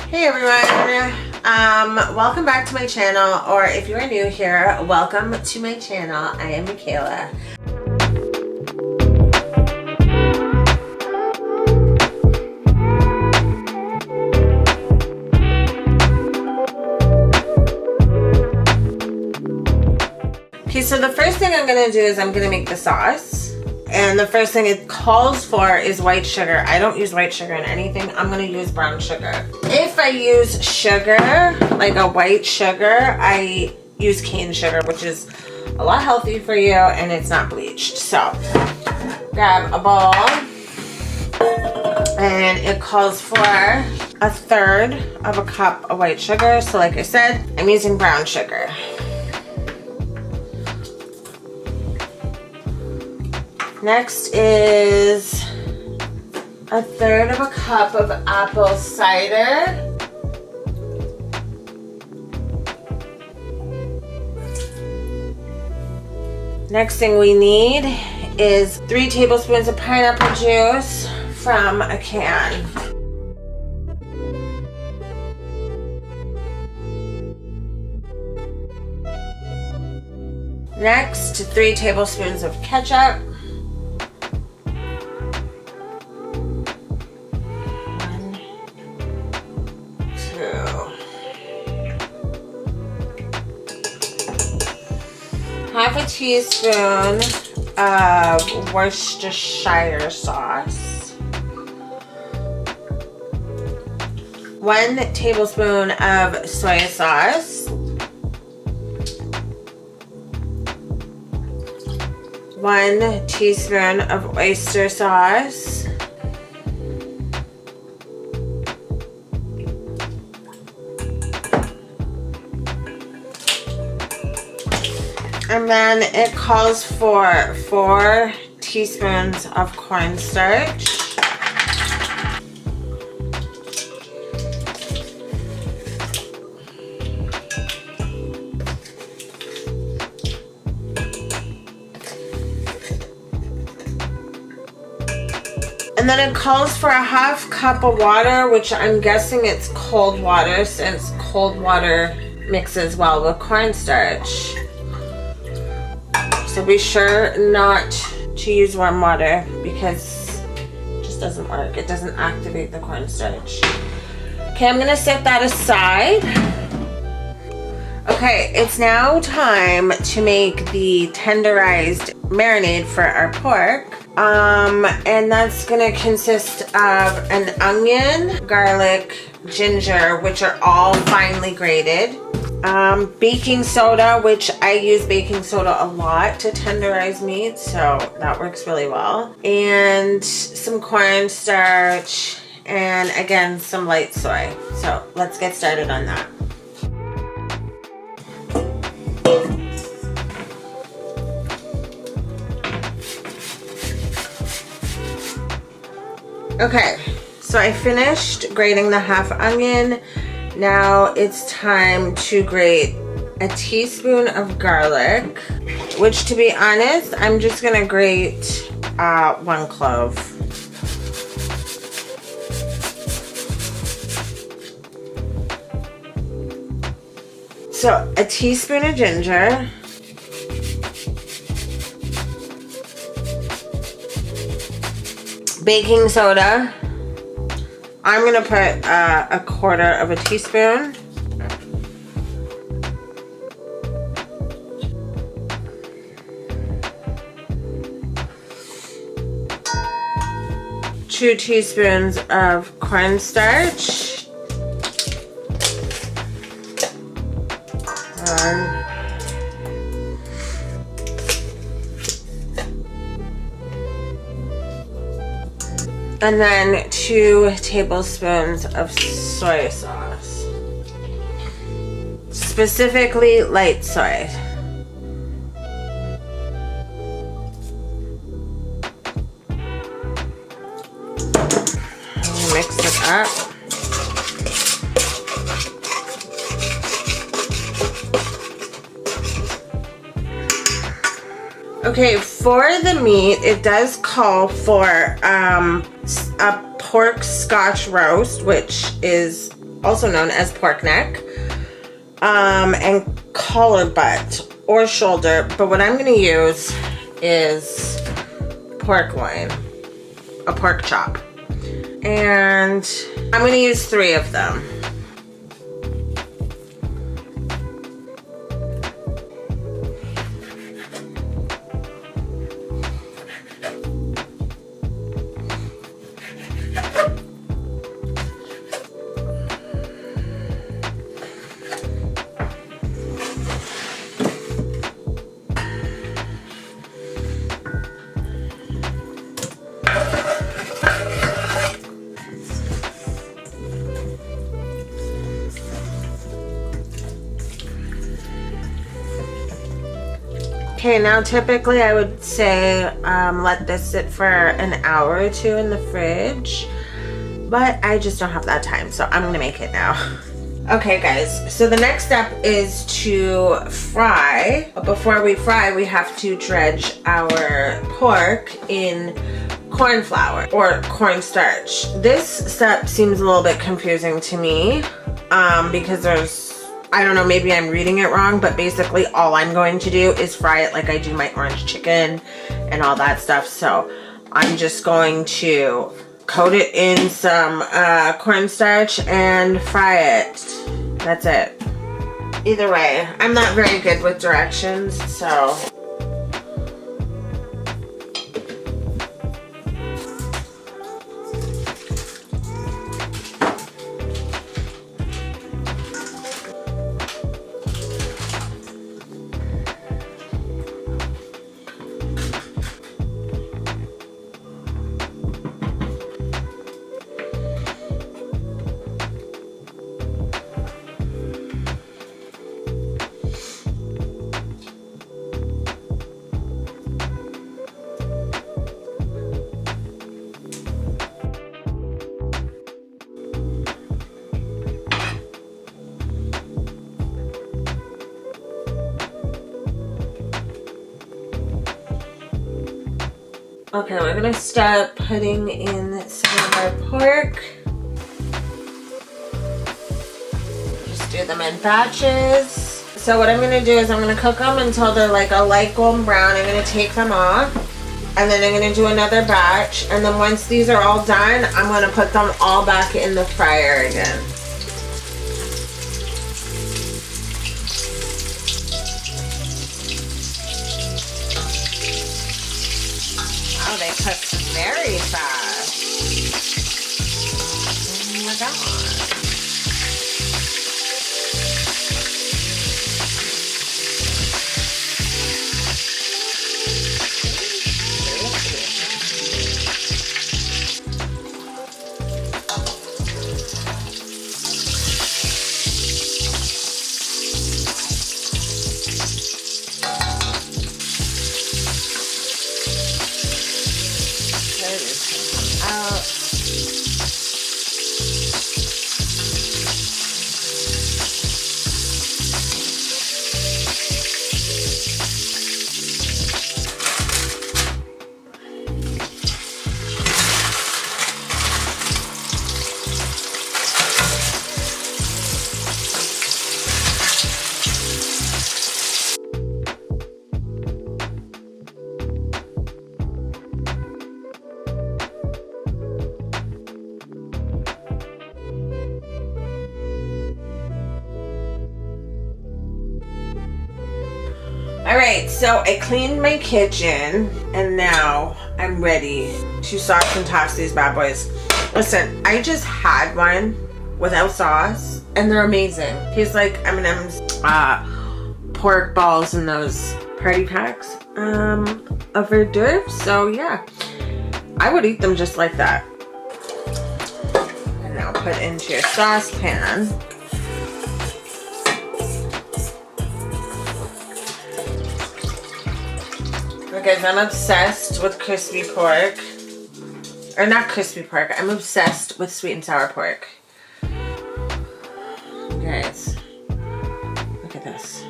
Hey everyone, welcome back to my channel, or if you are new here, welcome to my channel. I am Michaela. Okay, so the first thing I'm gonna do is I'm gonna make the sauce. And the first thing it calls for is white sugar. I don't use white sugar in anything. I'm gonna use brown sugar. If I use sugar, like a white sugar, I use cane sugar, which is a lot healthier for you and it's not bleached. So, grab a bowl. And it calls for 1/3 of a cup of white sugar. So like I said, I'm using brown sugar. Next is 1/3 of a cup of apple cider. Next thing we need is 3 tablespoons of pineapple juice from a can. Next, 3 tablespoons of ketchup. 1/2 teaspoon of Worcestershire sauce. 1 tablespoon of soy sauce. 1 teaspoon of oyster sauce. And then it calls for 4 teaspoons of cornstarch. And then it calls for 1/2 cup of water, which I'm guessing it's cold water since cold water mixes well with cornstarch. So be sure not to use warm water because it just doesn't work. It doesn't activate the cornstarch. Okay, I'm gonna set that aside. Okay, it's now time to make the tenderized marinade for our pork. And that's gonna consist of an onion, garlic, ginger, which are all finely grated. Baking soda, which I use baking soda a lot to tenderize meat, so that works really well. And some cornstarch, and again, some light soy. So let's get started on that. Okay, so I finished grating the 1/2 onion. Now it's time to grate a teaspoon of garlic, which to be honest, I'm just gonna grate 1 clove. So a teaspoon of ginger. Baking soda. I'm gonna put 1/4 of a teaspoon. Two teaspoons of cornstarch. And then 2 tablespoons of soy sauce. Specifically light soy. Mix it up. Okay, for the meat, it does call for a pork Scotch roast, which is also known as pork neck, and collar butt or shoulder. But what I'm going to use is pork loin, a pork chop. And I'm going to use 3 of them. Okay, now typically I would say let this sit for an hour or 2 in the fridge, but I just don't have that time, so I'm gonna make it now. Okay guys, so the next step is to fry, but before we fry we have to dredge our pork in corn flour or cornstarch. This step seems a little bit confusing to me because I don't know, maybe I'm reading it wrong, but basically all I'm going to do is fry it like I do my orange chicken and all that stuff. So I'm just going to coat it in some cornstarch and fry it. That's it. Either way, I'm not very good with directions, so. Okay, we're gonna start putting in some of our pork. Just do them in batches. So what I'm gonna do is I'm gonna cook them until they're like a light golden brown. I'm gonna take them off, and then I'm gonna do another batch. And then once these are all done, I'm gonna put them all back in the fryer again. Oh, they cook very fast. Oh my god. Alright, so I cleaned my kitchen and now I'm ready to sauce and toss these bad boys. Listen, I just had one without sauce and they're amazing. Tastes like M&M's pork balls in those party packs of hors d'oeuvres. So yeah, I would eat them just like that. And now put into your saucepan. Guys, I'm obsessed with crispy pork. Or not crispy pork. I'm obsessed with sweet and sour pork. Guys, look at this.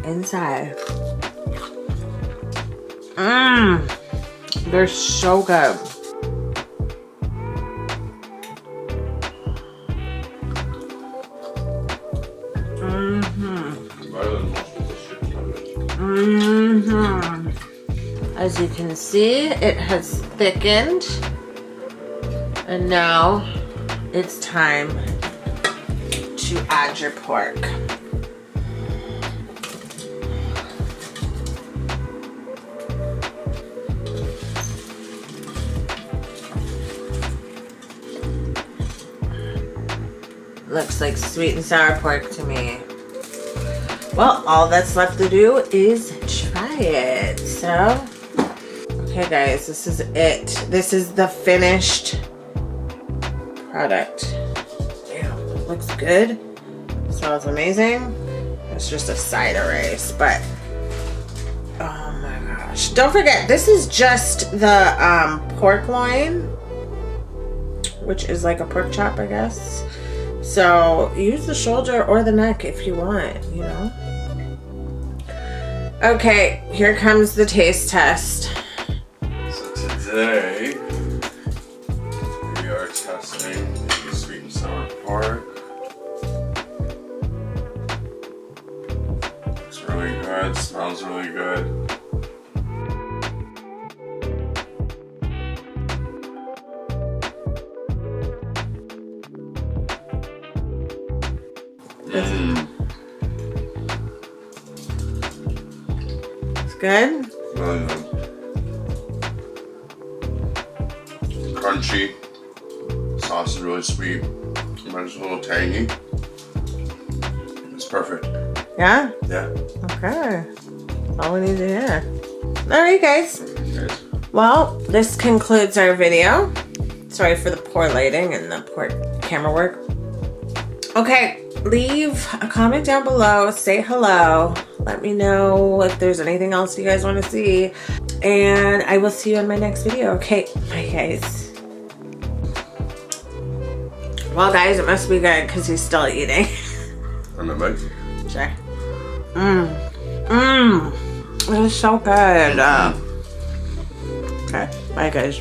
Inside. They're so good. As you can see, it has thickened. And now it's time to add your pork. Looks like sweet and sour pork to me. Well, all that's left to do is try it. So, okay guys, this is it. This is the finished product. Damn, it looks good. It smells amazing. It's just a side of rice, but oh my gosh. Don't forget, this is just the pork loin, which is like a pork chop, I guess. So use the shoulder or the neck if you want, you know. Okay, here comes the taste test. So today we are testing the sweet and sour pork. Looks really good, smells really good. It's good? Really good. Crunchy. Sauce is really sweet. Mine's a little tangy. It's perfect. Yeah? Yeah. Okay. All we need to hear. Alright guys. Yes. Well, this concludes our video. Sorry for the poor lighting and the poor camera work. Okay, leave a comment down below. Say hello. Let me know if there's anything else you guys want to see. And I will see you in my next video. Okay, bye guys. Well guys, it must be good because he's still eating. On the mic? Sure. It is so good. Okay, bye guys.